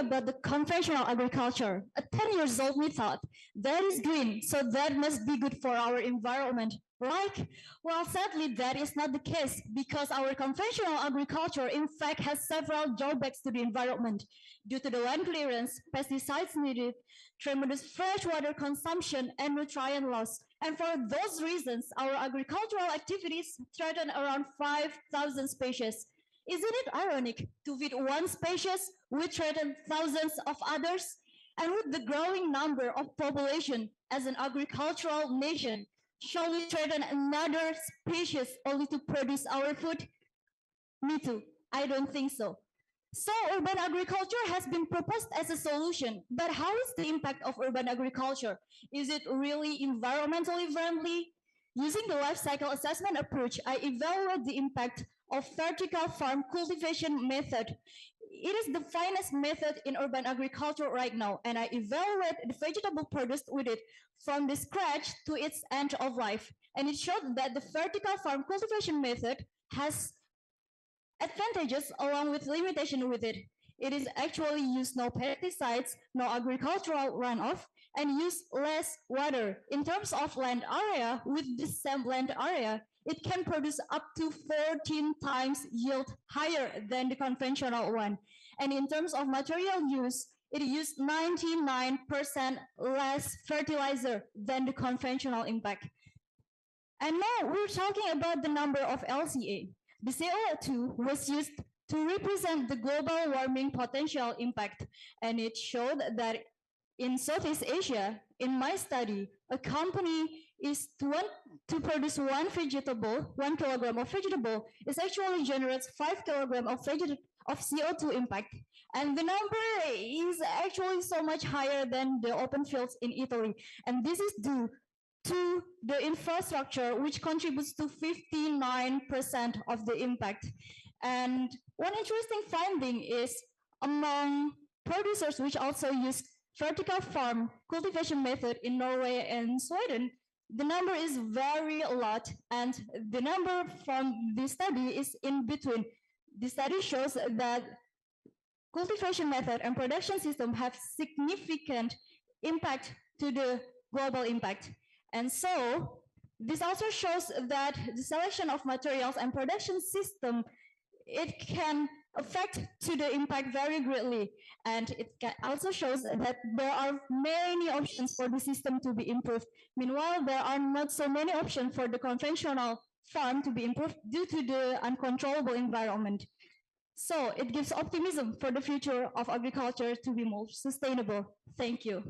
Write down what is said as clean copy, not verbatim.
about the conventional agriculture. A 10 years old me thought, that is green, so that must be good for our environment, right? Well, sadly, that is not the case because our conventional agriculture, in fact, has several drawbacks to the environment due to the land clearance, pesticides needed, tremendous freshwater consumption, and nutrient loss. And for those reasons, our agricultural activities threaten around 5,000 species. Isn't it ironic to feed one species, we threaten thousands of others? And with the growing number of population as an agricultural nation, shall we threaten another species only to produce our food? Me too. I don't think so. So urban agriculture has been proposed as a solution, but how is the impact of urban agriculture? Is it really environmentally friendly? Using the life cycle assessment approach, I evaluate the impact of vertical farm cultivation method. It is the finest method in urban agriculture right now, and I evaluate the vegetable produced with it from the scratch to its end of life. And it showed that the vertical farm cultivation method has advantages along with limitation with it. It is actually use no pesticides, no agricultural runoff, and use less water. In terms of land area, with the same land area, it can produce up to 14 times yield higher than the conventional one. And in terms of material use, it used 99% less fertilizer than the conventional impact. And now we're talking about the number of LCA. The CO2 was used to represent the global warming potential impact, and it showed that in Southeast Asia, in my study, a company is to produce one kilogram of vegetable, it actually generates 5 kilograms of CO2 impact. And the number is actually so much higher than the open fields in Italy. And this is due to the infrastructure, which contributes to 59% of the impact. And one interesting finding is among producers which also use vertical farm cultivation method in Norway and Sweden, the number is very a lot, and the number from the study is in between. The study shows that cultivation method and production system have significant impact to the global impact. And so this also shows that the selection of materials and production system, it can affect to the impact very greatly. And it also shows that there are many options for the system to be improved. Meanwhile, there are not so many options for the conventional farm to be improved due to the uncontrollable environment. So it gives optimism for the future of agriculture to be more sustainable. Thank you.